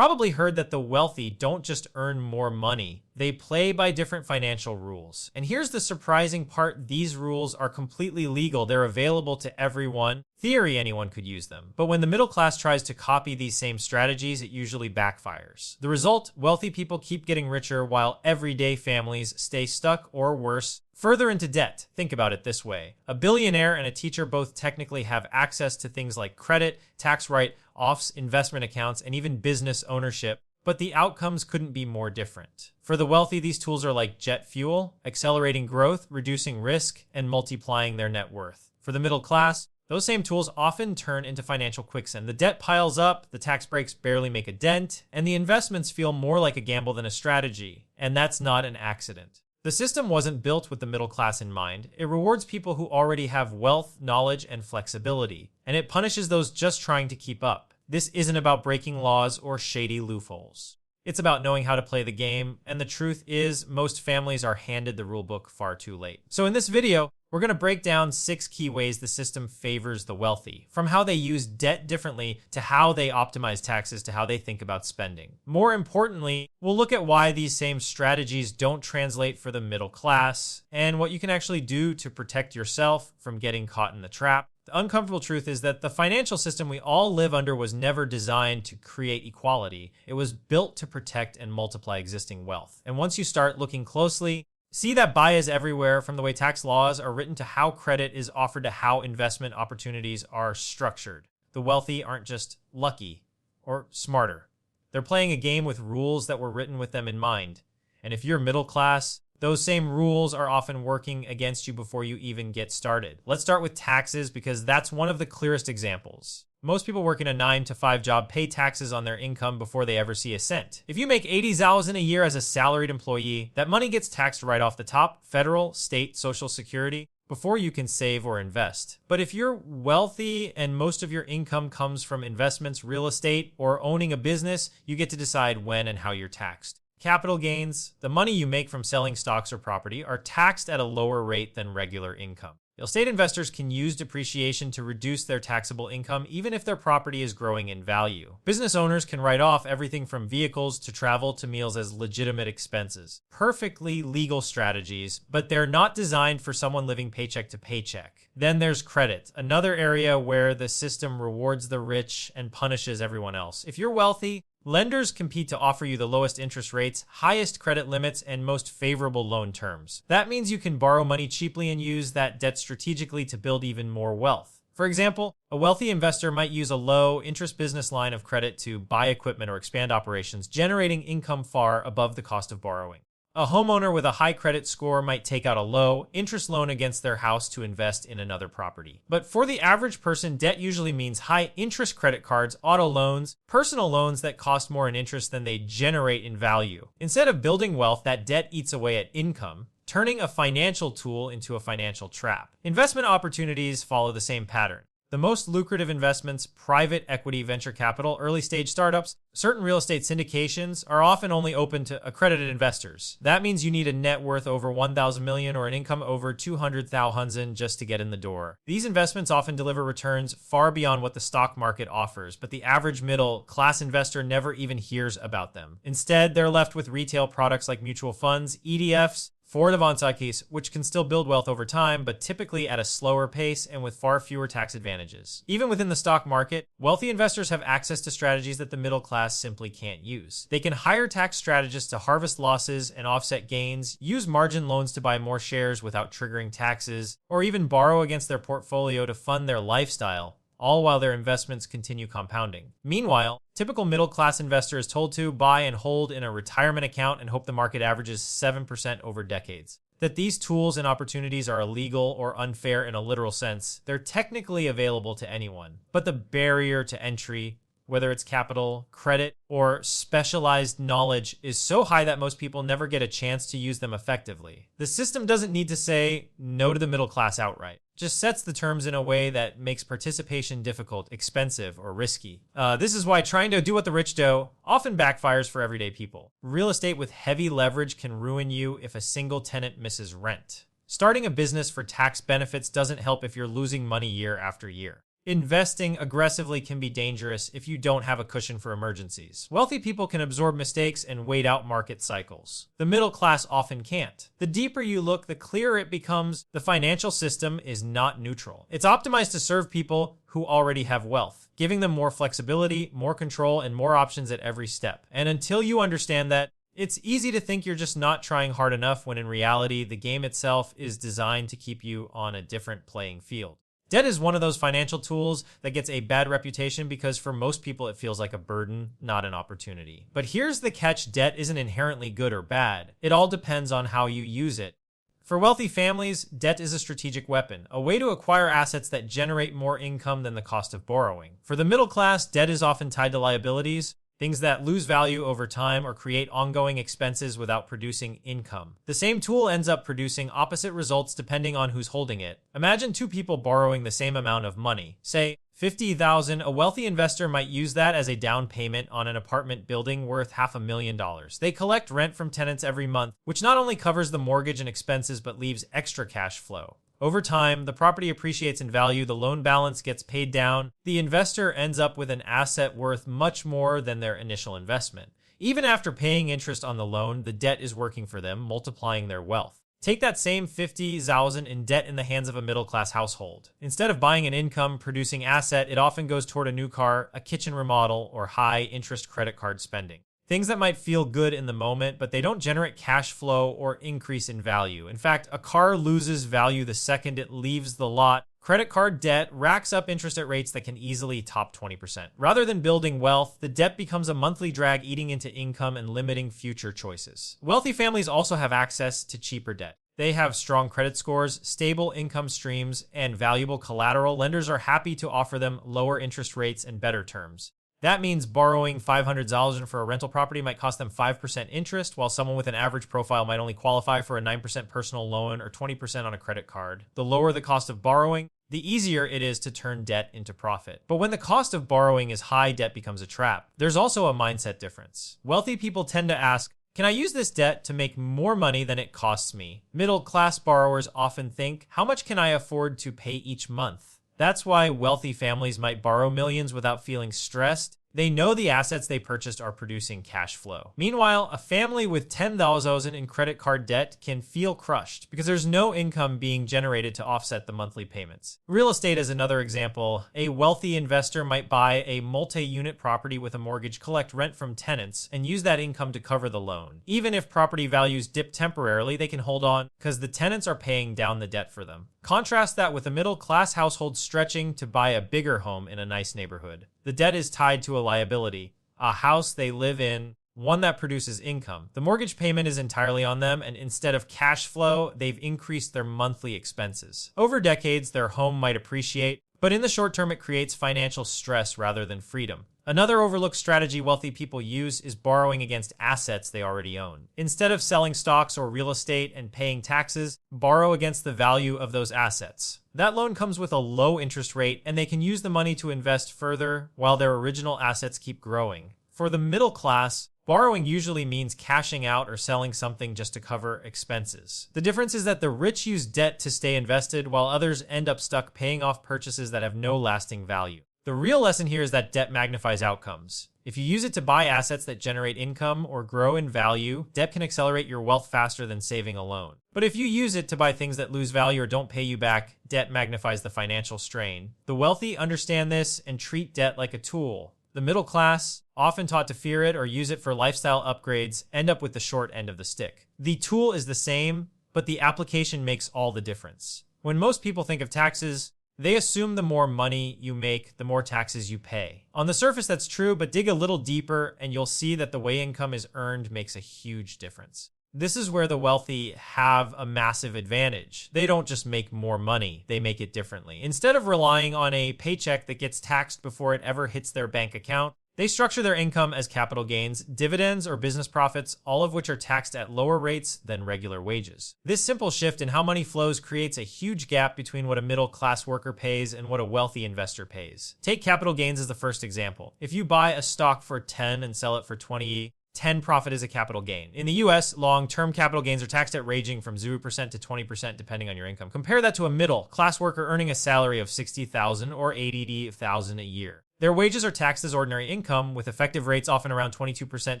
probably heard that the wealthy don't just earn more money, they play by different financial rules. And here's the surprising part, these rules are completely legal, they're available to everyone. Theory, anyone could use them. But when the middle class tries to copy these same strategies, it usually backfires. The result, wealthy people keep getting richer while everyday families stay stuck or worse, further into debt. Think about it this way. A billionaire and a teacher both technically have access to things like credit, tax write-offs, investment accounts, and even business ownership, but the outcomes couldn't be more different. For the wealthy, these tools are like jet fuel, accelerating growth, reducing risk, and multiplying their net worth. For the middle class, those same tools often turn into financial quicksand. The debt piles up, the tax breaks barely make a dent, and the investments feel more like a gamble than a strategy. And that's not an accident. The system wasn't built with the middle class in mind. It rewards people who already have wealth, knowledge, and flexibility, and it punishes those just trying to keep up. This isn't about breaking laws or shady loopholes. It's about knowing how to play the game, and the truth is, most families are handed the rulebook far too late. So in this video, we're going to break down 6 key ways the system favors the wealthy, from how they use debt differently to how they optimize taxes to how they think about spending. More importantly, we'll look at why these same strategies don't translate for the middle class and what you can actually do to protect yourself from getting caught in the trap. The uncomfortable truth is that the financial system we all live under was never designed to create equality. It was built to protect and multiply existing wealth. And once you start looking closely, see that bias everywhere, from the way tax laws are written to how credit is offered to how investment opportunities are structured. The wealthy aren't just lucky or smarter. They're playing a game with rules that were written with them in mind. And if you're middle class, those same rules are often working against you before you even get started. Let's start with taxes because that's one of the clearest examples. Most people working a 9-to-5 job pay taxes on their income before they ever see a cent. If you make $80,000 a year as a salaried employee, that money gets taxed right off the top, federal, state, Social Security, before you can save or invest. But if you're wealthy and most of your income comes from investments, real estate, or owning a business, you get to decide when and how you're taxed. Capital gains, the money you make from selling stocks or property, are taxed at a lower rate than regular income. Real estate investors can use depreciation to reduce their taxable income even if their property is growing in value. Business owners can write off everything from vehicles to travel to meals as legitimate expenses. Perfectly legal strategies, but they're not designed for someone living paycheck to paycheck. Then there's credit, another area where the system rewards the rich and punishes everyone else. If you're wealthy, lenders compete to offer you the lowest interest rates, highest credit limits, and most favorable loan terms. That means you can borrow money cheaply and use that debt strategically to build even more wealth. For example, a wealthy investor might use a low-interest business line of credit to buy equipment or expand operations, generating income far above the cost of borrowing. A homeowner with a high credit score might take out a low-interest loan against their house to invest in another property. But for the average person, debt usually means high-interest credit cards, auto loans, personal loans that cost more in interest than they generate in value. Instead of building wealth, that debt eats away at income, turning a financial tool into a financial trap. Investment opportunities follow the same pattern. The most lucrative investments, private equity, venture capital, early stage startups, certain real estate syndications are often only open to accredited investors. That means you need a net worth over 1,000 million or an income over 200,000 just to get in the door. These investments often deliver returns far beyond what the stock market offers, but the average middle class investor never even hears about them. Instead, they're left with retail products like mutual funds, ETFs, forward Avanza keys, which can still build wealth over time, but typically at a slower pace and with far fewer tax advantages. Even within the stock market, wealthy investors have access to strategies that the middle class simply can't use. They can hire tax strategists to harvest losses and offset gains, use margin loans to buy more shares without triggering taxes, or even borrow against their portfolio to fund their lifestyle, all while their investments continue compounding. Meanwhile, typical middle-class investor is told to buy and hold in a retirement account and hope the market averages 7% over decades. That these tools and opportunities are illegal or unfair in a literal sense, they're technically available to anyone. But the barrier to entry, whether it's capital, credit, or specialized knowledge, is so high that most people never get a chance to use them effectively. The system doesn't need to say no to the middle class outright. Just sets the terms in a way that makes participation difficult, expensive, or risky. This is why trying to do what the rich do often backfires for everyday people. Real estate with heavy leverage can ruin you if a single tenant misses rent. Starting a business for tax benefits doesn't help if you're losing money year after year. Investing aggressively can be dangerous if you don't have a cushion for emergencies. Wealthy people can absorb mistakes and wait out market cycles. The middle class often can't. The deeper you look, the clearer it becomes the financial system is not neutral. It's optimized to serve people who already have wealth, giving them more flexibility, more control, and more options at every step. And until you understand that, it's easy to think you're just not trying hard enough when in reality, the game itself is designed to keep you on a different playing field. Debt is one of those financial tools that gets a bad reputation because for most people it feels like a burden, not an opportunity. But here's the catch: debt isn't inherently good or bad. It all depends on how you use it. For wealthy families, debt is a strategic weapon, a way to acquire assets that generate more income than the cost of borrowing. For the middle class, debt is often tied to liabilities, things that lose value over time or create ongoing expenses without producing income. The same tool ends up producing opposite results depending on who's holding it. Imagine two people borrowing the same amount of money. Say, $50,000, a wealthy investor might use that as a down payment on an apartment building worth $500,000. They collect rent from tenants every month, which not only covers the mortgage and expenses but leaves extra cash flow. Over time, the property appreciates in value, the loan balance gets paid down, the investor ends up with an asset worth much more than their initial investment. Even after paying interest on the loan, the debt is working for them, multiplying their wealth. Take that same $50,000 in debt in the hands of a middle-class household. Instead of buying an income-producing asset, it often goes toward a new car, a kitchen remodel, or high-interest credit card spending. Things that might feel good in the moment, but they don't generate cash flow or increase in value. In fact, a car loses value the second it leaves the lot. Credit card debt racks up interest at rates that can easily top 20%. Rather than building wealth, the debt becomes a monthly drag, eating into income and limiting future choices. Wealthy families also have access to cheaper debt. They have strong credit scores, stable income streams, and valuable collateral. Lenders are happy to offer them lower interest rates and better terms. That means borrowing $500,000 for a rental property might cost them 5% interest, while someone with an average profile might only qualify for a 9% personal loan or 20% on a credit card. The lower the cost of borrowing, the easier it is to turn debt into profit. But when the cost of borrowing is high, debt becomes a trap. There's also a mindset difference. Wealthy people tend to ask, can I use this debt to make more money than it costs me? Middle-class borrowers often think, how much can I afford to pay each month? That's why wealthy families might borrow millions without feeling stressed. They know the assets they purchased are producing cash flow. Meanwhile, a family with $10,000 in credit card debt can feel crushed because there's no income being generated to offset the monthly payments. Real estate is another example. A wealthy investor might buy a multi-unit property with a mortgage, collect rent from tenants, and use that income to cover the loan. Even if property values dip temporarily, they can hold on because the tenants are paying down the debt for them. Contrast that with a middle-class household stretching to buy a bigger home in a nice neighborhood. The debt is tied to a liability, a house they live in, one that produces income. The mortgage payment is entirely on them, and instead of cash flow, they've increased their monthly expenses. Over decades, their home might appreciate, but in the short term, it creates financial stress rather than freedom. Another overlooked strategy wealthy people use is borrowing against assets they already own. Instead of selling stocks or real estate and paying taxes, borrow against the value of those assets. That loan comes with a low interest rate, and they can use the money to invest further while their original assets keep growing. For the middle class, borrowing usually means cashing out or selling something just to cover expenses. The difference is that the rich use debt to stay invested, while others end up stuck paying off purchases that have no lasting value. The real lesson here is that debt magnifies outcomes. If you use it to buy assets that generate income or grow in value, debt can accelerate your wealth faster than saving alone. But if you use it to buy things that lose value or don't pay you back, debt magnifies the financial strain. The wealthy understand this and treat debt like a tool. The middle class, often taught to fear it or use it for lifestyle upgrades, end up with the short end of the stick. The tool is the same, but the application makes all the difference. When most people think of taxes, they assume the more money you make, the more taxes you pay. On the surface, that's true, but dig a little deeper and you'll see that the way income is earned makes a huge difference. This is where the wealthy have a massive advantage. They don't just make more money, they make it differently. Instead of relying on a paycheck that gets taxed before it ever hits their bank account, they structure their income as capital gains, dividends, or business profits, all of which are taxed at lower rates than regular wages. This simple shift in how money flows creates a huge gap between what a middle-class worker pays and what a wealthy investor pays. Take capital gains as the first example. If you buy a stock for 10 and sell it for 20, 10. Profit is a capital gain. In the US, long-term capital gains are taxed at ranging from 0% to 20% depending on your income. Compare that to a middle-class worker earning a salary of $60,000 or $80,000 a year. Their wages are taxed as ordinary income, with effective rates often around 22%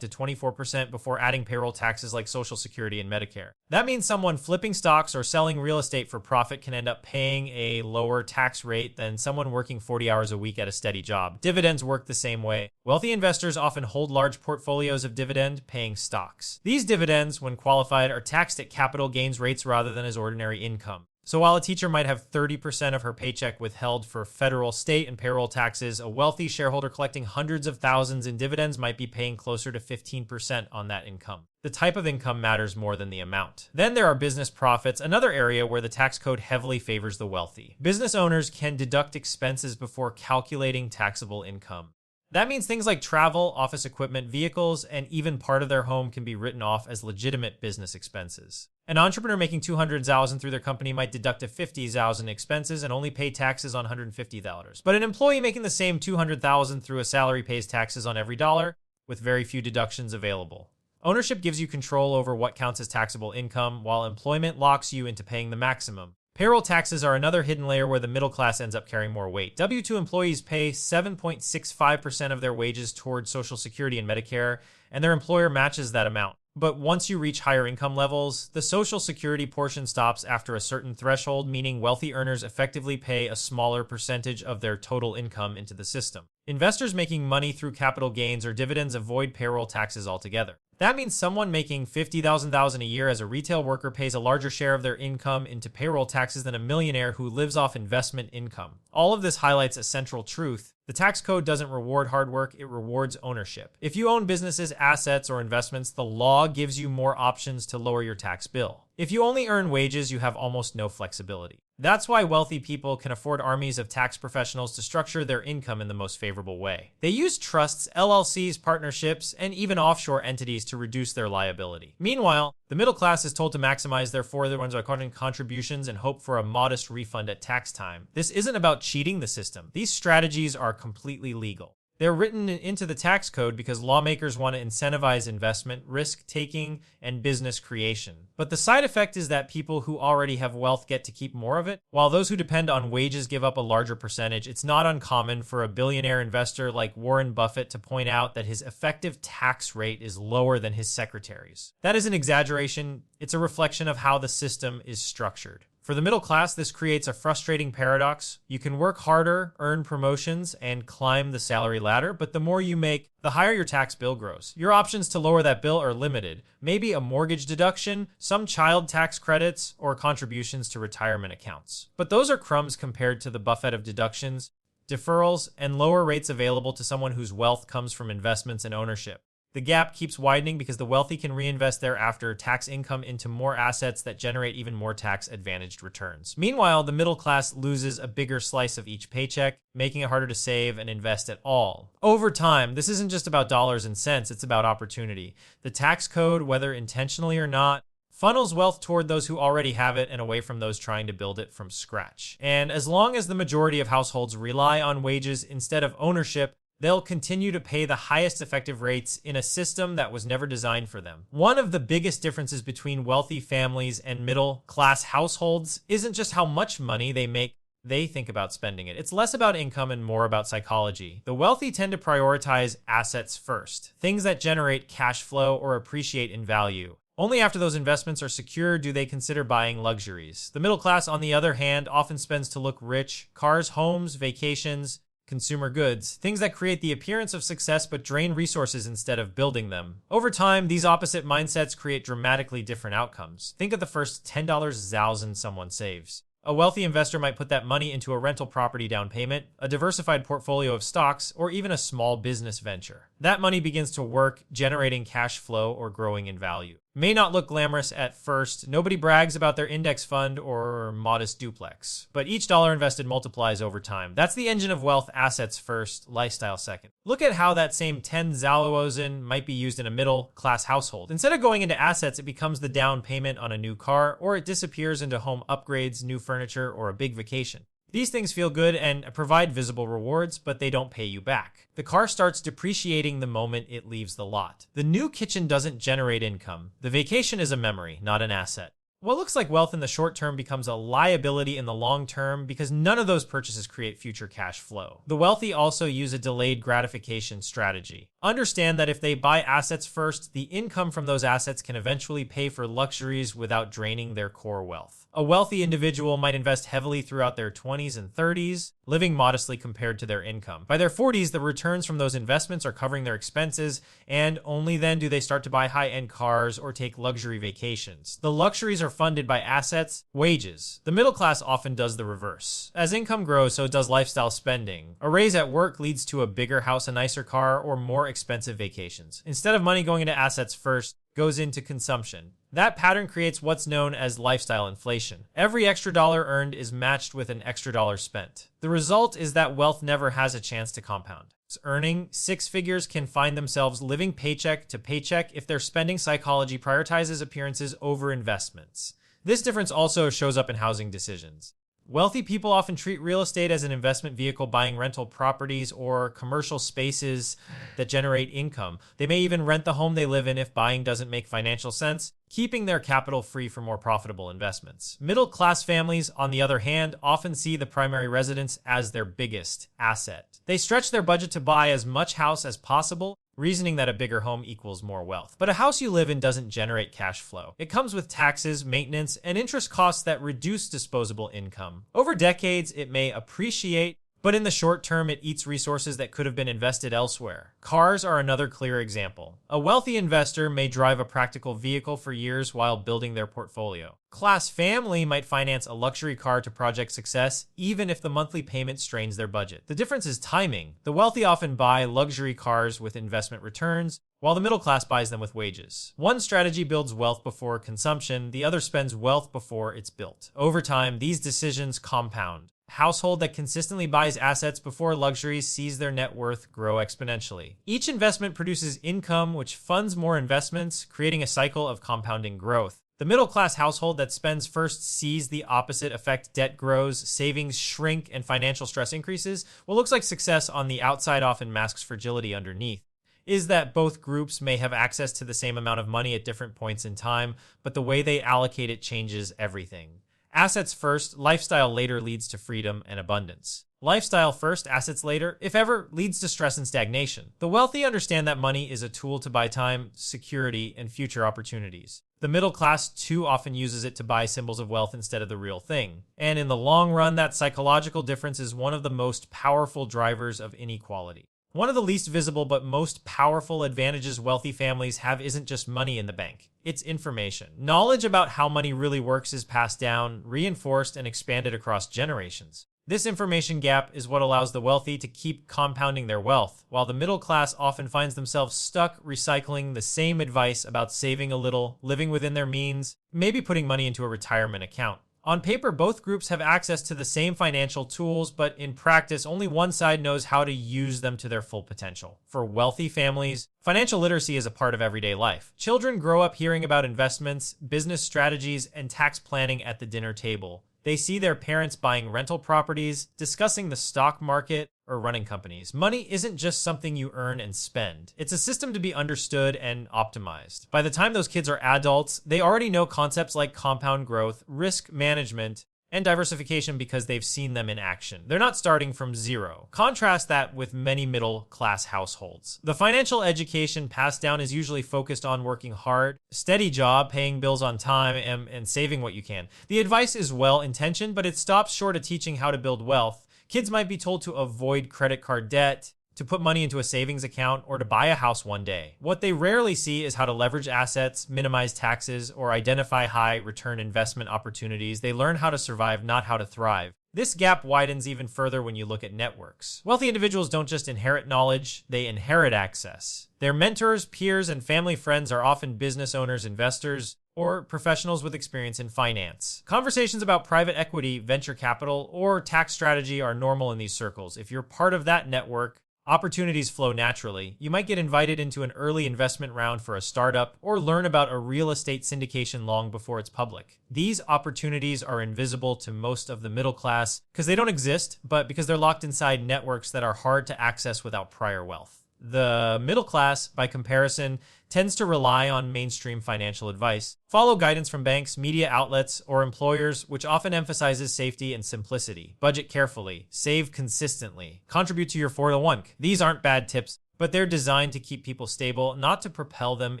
to 24% before adding payroll taxes like Social Security and Medicare. That means someone flipping stocks or selling real estate for profit can end up paying a lower tax rate than someone working 40 hours a week at a steady job. Dividends work the same way. Wealthy investors often hold large portfolios of dividend-paying stocks. These dividends, when qualified, are taxed at capital gains rates rather than as ordinary income. So while a teacher might have 30% of her paycheck withheld for federal, state, and payroll taxes, a wealthy shareholder collecting hundreds of thousands in dividends might be paying closer to 15% on that income. The type of income matters more than the amount. Then there are business profits, another area where the tax code heavily favors the wealthy. Business owners can deduct expenses before calculating taxable income. That means things like travel, office equipment, vehicles, and even part of their home can be written off as legitimate business expenses. An entrepreneur making $200,000 through their company might deduct a $50,000 expenses and only pay taxes on $150. But an employee making the same $200,000 through a salary pays taxes on every dollar, with very few deductions available. Ownership gives you control over what counts as taxable income, while employment locks you into paying the maximum. Payroll taxes are another hidden layer where the middle class ends up carrying more weight. W-2 employees pay 7.65% of their wages towards Social Security and Medicare, and their employer matches that amount. But once you reach higher income levels, the Social Security portion stops after a certain threshold, meaning wealthy earners effectively pay a smaller percentage of their total income into the system. Investors making money through capital gains or dividends avoid payroll taxes altogether. That means someone making $50,000 a year as a retail worker pays a larger share of their income into payroll taxes than a millionaire who lives off investment income. All of this highlights a central truth. The tax code doesn't reward hard work, it rewards ownership. If you own businesses, assets, or investments, the law gives you more options to lower your tax bill. If you only earn wages, you have almost no flexibility. That's why wealthy people can afford armies of tax professionals to structure their income in the most favorable way. They use trusts, LLCs, partnerships, and even offshore entities to reduce their liability. Meanwhile, the middle class is told to maximize their 401k contributions and hope for a modest refund at tax time. This isn't about cheating the system. These strategies are completely legal. They're written into the tax code because lawmakers want to incentivize investment, risk-taking, and business creation. But the side effect is that people who already have wealth get to keep more of it, while those who depend on wages give up a larger percentage. It's not uncommon for a billionaire investor like Warren Buffett to point out that his effective tax rate is lower than his secretary's. That is an exaggeration. It's a reflection of how the system is structured. For the middle class, this creates a frustrating paradox. You can work harder, earn promotions, and climb the salary ladder, but the more you make, the higher your tax bill grows. Your options to lower that bill are limited. Maybe a mortgage deduction, some child tax credits, or contributions to retirement accounts. But those are crumbs compared to the buffet of deductions, deferrals, and lower rates available to someone whose wealth comes from investments and ownership. The gap keeps widening because the wealthy can reinvest their after-tax income into more assets that generate even more tax-advantaged returns. Meanwhile, the middle class loses a bigger slice of each paycheck, making it harder to save and invest at all. Over time, this isn't just about dollars and cents, it's about opportunity. The tax code, whether intentionally or not, funnels wealth toward those who already have it and away from those trying to build it from scratch. And as long as the majority of households rely on wages instead of ownership, they'll continue to pay the highest effective rates in a system that was never designed for them. One of the biggest differences between wealthy families and middle-class households isn't just how much money they make. They think about spending it. It's less about income and more about psychology. The wealthy tend to prioritize assets first, things that generate cash flow or appreciate in value. Only after those investments are secure do they consider buying luxuries. The middle class, on the other hand, often spends to look rich: cars, homes, vacations, consumer goods, things that create the appearance of success but drain resources instead of building them. Over time, these opposite mindsets create dramatically different outcomes. Think of the first $10,000 someone saves. A wealthy investor might put that money into a rental property down payment, a diversified portfolio of stocks, or even a small business venture. That money begins to work, generating cash flow or growing in value. May not look glamorous at first. Nobody brags about their index fund or modest duplex, but each dollar invested multiplies over time. That's the engine of wealth: assets first, lifestyle second. Look at how that same $10,000 might be used in a middle-class household. Instead of going into assets, it becomes the down payment on a new car, or it disappears into home upgrades, new furniture, or a big vacation. These things feel good and provide visible rewards, but they don't pay you back. The car starts depreciating the moment it leaves the lot. The new kitchen doesn't generate income. The vacation is a memory, not an asset. What looks like wealth in the short term becomes a liability in the long term because none of those purchases create future cash flow. The wealthy also use a delayed gratification strategy. Understand that if they buy assets first, the income from those assets can eventually pay for luxuries without draining their core wealth. A wealthy individual might invest heavily throughout their 20s and 30s, living modestly compared to their income. By their 40s, the returns from those investments are covering their expenses, and only then do they start to buy high-end cars or take luxury vacations. The luxuries are funded by assets, wages. The middle class often does the reverse. As income grows, so does lifestyle spending. A raise at work leads to a bigger house, a nicer car, or more expensive vacations. Instead of money going into assets first, goes into consumption. That pattern creates what's known as lifestyle inflation. Every extra dollar earned is matched with an extra dollar spent. The result is that wealth never has a chance to compound. Earning six figures can find themselves living paycheck to paycheck if their spending psychology prioritizes appearances over investments. This difference also shows up in housing decisions. Wealthy people often treat real estate as an investment vehicle, buying rental properties or commercial spaces that generate income. They may even rent the home they live in if buying doesn't make financial sense, keeping their capital free for more profitable investments. Middle-class families, on the other hand, often see the primary residence as their biggest asset. They stretch their budget to buy as much house as possible, reasoning that a bigger home equals more wealth. But a house you live in doesn't generate cash flow. It comes with taxes, maintenance, and interest costs that reduce disposable income. Over decades, it may appreciate, but in the short term, it eats resources that could have been invested elsewhere. Cars are another clear example. A wealthy investor may drive a practical vehicle for years while building their portfolio. Class family might finance a luxury car to project success, even if the monthly payment strains their budget. The difference is timing. The wealthy often buy luxury cars with investment returns, while the middle class buys them with wages. One strategy builds wealth before consumption, the other spends wealth before it's built. Over time, these decisions compound. A household that consistently buys assets before luxuries sees their net worth grow exponentially. Each investment produces income, which funds more investments, creating a cycle of compounding growth. The middle-class household that spends first sees the opposite effect. Debt grows, savings shrink, and financial stress increases. What looks like success on the outside often masks fragility underneath. Is that both groups may have access to the same amount of money at different points in time, but the way they allocate it changes everything. Assets first, lifestyle later leads to freedom and abundance. Lifestyle first, assets later, if ever, leads to stress and stagnation. The wealthy understand that money is a tool to buy time, security, and future opportunities. The middle class too often uses it to buy symbols of wealth instead of the real thing. And in the long run, that psychological difference is one of the most powerful drivers of inequality. One of the least visible but most powerful advantages wealthy families have isn't just money in the bank. It's information. Knowledge about how money really works is passed down, reinforced, and expanded across generations. This information gap is what allows the wealthy to keep compounding their wealth, while the middle class often finds themselves stuck recycling the same advice about saving a little, living within their means, maybe putting money into a retirement account. On paper, both groups have access to the same financial tools, but in practice, only one side knows how to use them to their full potential. For wealthy families, financial literacy is a part of everyday life. Children grow up hearing about investments, business strategies, and tax planning at the dinner table. They see their parents buying rental properties, discussing the stock market, or running companies. Money isn't just something you earn and spend. It's a system to be understood and optimized. By the time those kids are adults, they already know concepts like compound growth, risk management, and diversification because they've seen them in action. They're not starting from zero. Contrast that with many middle-class households. The financial education passed down is usually focused on working hard, steady job, paying bills on time, and saving what you can. The advice is well-intentioned, but it stops short of teaching how to build wealth. Kids might be told to avoid credit card debt, to put money into a savings account, or to buy a house one day. What they rarely see is how to leverage assets, minimize taxes, or identify high return investment opportunities. They learn how to survive, not how to thrive. This gap widens even further when you look at networks. Wealthy individuals don't just inherit knowledge, they inherit access. Their mentors, peers, and family friends are often business owners, investors, or professionals with experience in finance. Conversations about private equity, venture capital, or tax strategy are normal in these circles. If you're part of that network, Opportunities flow naturally. You might get invited into an early investment round for a startup or learn about a real estate syndication long before it's public. These opportunities are invisible to most of the middle class because they don't exist, but because they're locked inside networks that are hard to access without prior wealth. The middle class, by comparison, tends to rely on mainstream financial advice, follow guidance from banks, media outlets, or employers, which often emphasizes safety and simplicity. Budget carefully, save consistently, contribute to your 401k. These aren't bad tips, but they're designed to keep people stable, not to propel them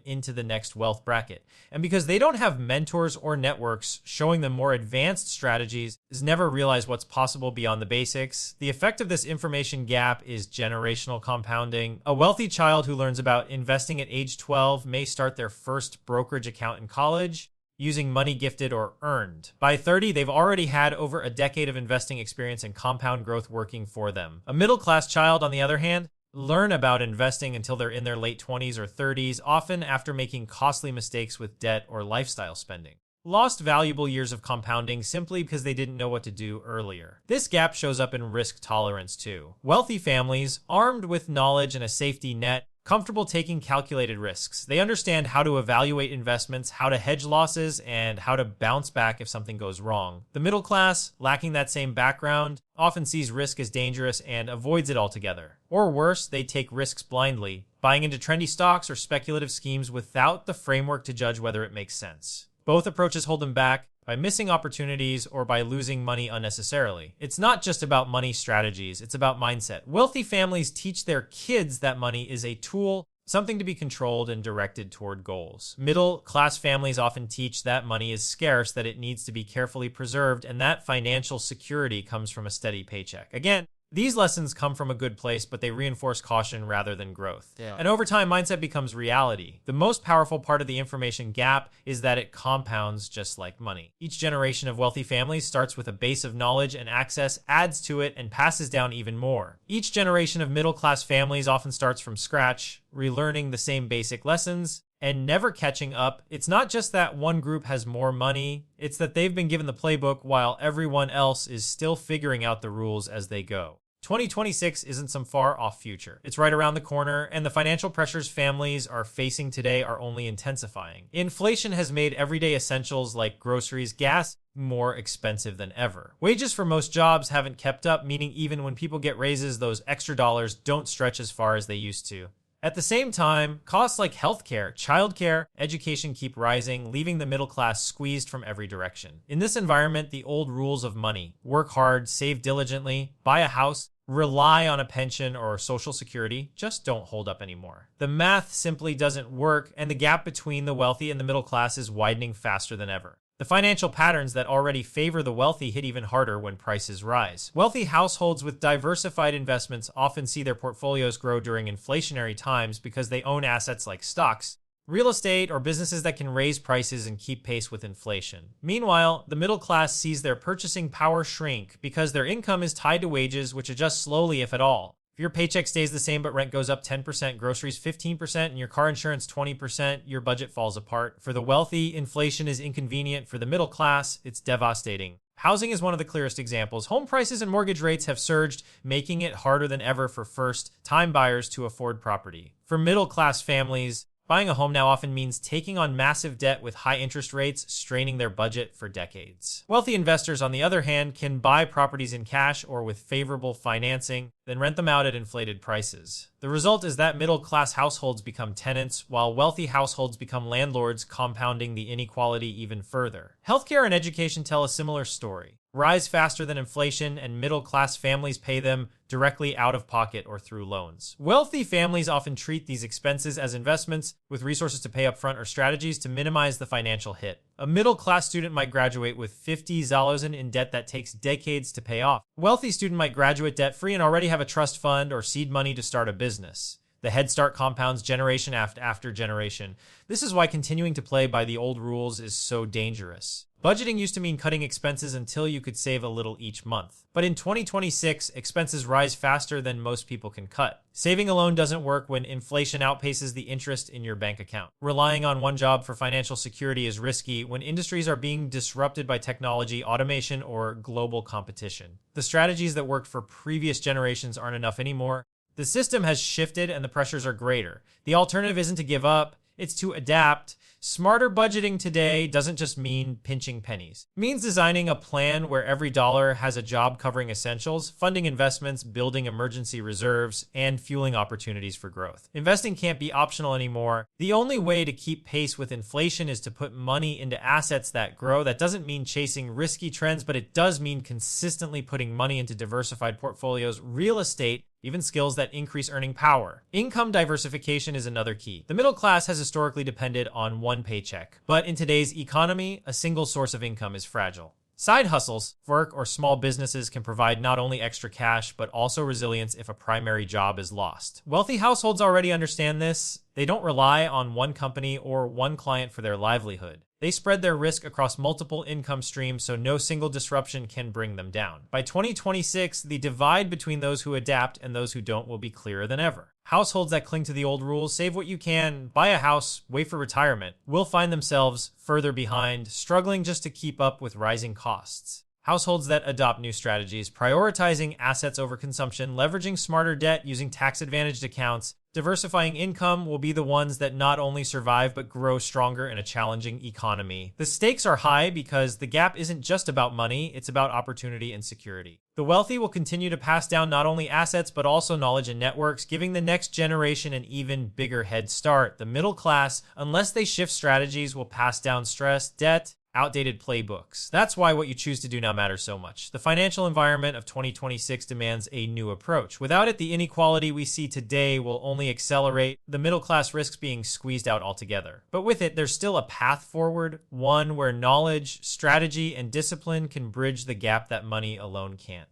into the next wealth bracket. And because they don't have mentors or networks showing them more advanced strategies, is never realize what's possible beyond the basics. The effect of this information gap is generational compounding. A wealthy child who learns about investing at age 12 may start their first brokerage account in college, using money gifted or earned. By 30, they've already had over a decade of investing experience and compound growth working for them. A middle-class child, on the other hand, learn about investing until they're in their late 20s or 30s, often after making costly mistakes with debt or lifestyle spending. Lost valuable years of compounding simply because they didn't know what to do earlier. This gap shows up in risk tolerance too. Wealthy families, armed with knowledge and a safety net, comfortable taking calculated risks. They understand how to evaluate investments, how to hedge losses, and how to bounce back if something goes wrong. The middle class, lacking that same background, often sees risk as dangerous and avoids it altogether. Or worse, they take risks blindly, buying into trendy stocks or speculative schemes without the framework to judge whether it makes sense. Both approaches hold them back by missing opportunities or by losing money unnecessarily. It's not just about money strategies, it's about mindset. Wealthy families teach their kids that money is a tool, something to be controlled and directed toward goals. Middle-class families often teach that money is scarce, that it needs to be carefully preserved, and that financial security comes from a steady paycheck. Again, these lessons come from a good place, but they reinforce caution rather than growth. Yeah. And over time, mindset becomes reality. The most powerful part of the information gap is that it compounds just like money. Each generation of wealthy families starts with a base of knowledge and access, adds to it, and passes down even more. Each generation of middle-class families often starts from scratch, relearning the same basic lessons and never catching up. It's not just that one group has more money, it's that they've been given the playbook while everyone else is still figuring out the rules as they go. 2026 isn't some far-off future. It's right around the corner, and the financial pressures families are facing today are only intensifying. Inflation has made everyday essentials like groceries, gas, more expensive than ever. Wages for most jobs haven't kept up, meaning even when people get raises, those extra dollars don't stretch as far as they used to. At the same time, costs like healthcare, childcare, education keep rising, leaving the middle class squeezed from every direction. In this environment, the old rules of money, work hard, save diligently, buy a house, rely on a pension or social security, just don't hold up anymore. The math simply doesn't work, and the gap between the wealthy and the middle class is widening faster than ever. The financial patterns that already favor the wealthy hit even harder when prices rise. Wealthy households with diversified investments often see their portfolios grow during inflationary times because they own assets like stocks, real estate, or businesses that can raise prices and keep pace with inflation. Meanwhile, the middle class sees their purchasing power shrink because their income is tied to wages, which adjust slowly, if at all. If your paycheck stays the same but rent goes up 10%, groceries 15%, and your car insurance 20%, your budget falls apart. For the wealthy, inflation is inconvenient. For the middle class, it's devastating. Housing is one of the clearest examples. Home prices and mortgage rates have surged, making it harder than ever for first-time buyers to afford property. For middle-class families, buying a home now often means taking on massive debt with high interest rates, straining their budget for decades. Wealthy investors, on the other hand, can buy properties in cash or with favorable financing, then rent them out at inflated prices. The result is that middle-class households become tenants, while wealthy households become landlords, compounding the inequality even further. Healthcare and education tell a similar story. Rise faster than inflation, and middle-class families pay them directly out of pocket or through loans. Wealthy families often treat these expenses as investments with resources to pay up front or strategies to minimize the financial hit. A middle-class student might graduate with $50,000 in debt that takes decades to pay off. A wealthy student might graduate debt-free and already have a trust fund or seed money to start a business. The Head Start compounds generation after generation. This is why continuing to play by the old rules is so dangerous. Budgeting used to mean cutting expenses until you could save a little each month. But in 2026, expenses rise faster than most people can cut. Saving alone doesn't work when inflation outpaces the interest in your bank account. Relying on one job for financial security is risky when industries are being disrupted by technology, automation, or global competition. The strategies that worked for previous generations aren't enough anymore. The system has shifted and the pressures are greater. The alternative isn't to give up, it's to adapt. Smarter budgeting today doesn't just mean pinching pennies. It means designing a plan where every dollar has a job covering essentials, funding investments, building emergency reserves, and fueling opportunities for growth. Investing can't be optional anymore. The only way to keep pace with inflation is to put money into assets that grow. That doesn't mean chasing risky trends, but it does mean consistently putting money into diversified portfolios, real estate, even skills that increase earning power. Income diversification is another key. The middle class has historically depended on one paycheck, but in today's economy, a single source of income is fragile. Side hustles, work, or small businesses can provide not only extra cash, but also resilience if a primary job is lost. Wealthy households already understand this. They don't rely on one company or one client for their livelihood. They spread their risk across multiple income streams so no single disruption can bring them down. By 2026, the divide between those who adapt and those who don't will be clearer than ever. Households that cling to the old rules, save what you can, buy a house, wait for retirement, will find themselves further behind, struggling just to keep up with rising costs. Households that adopt new strategies, prioritizing assets over consumption, leveraging smarter debt, using tax-advantaged accounts, diversifying income will be the ones that not only survive but grow stronger in a challenging economy. The stakes are high because the gap isn't just about money, it's about opportunity and security. The wealthy will continue to pass down not only assets but also knowledge and networks, giving the next generation an even bigger head start. The middle class, unless they shift strategies, will pass down stress, debt, outdated playbooks. That's why what you choose to do now matters so much. The financial environment of 2026 demands a new approach. Without it, the inequality we see today will only accelerate. The middle class risks being squeezed out altogether. But with it, there's still a path forward, one where knowledge, strategy, and discipline can bridge the gap that money alone can't.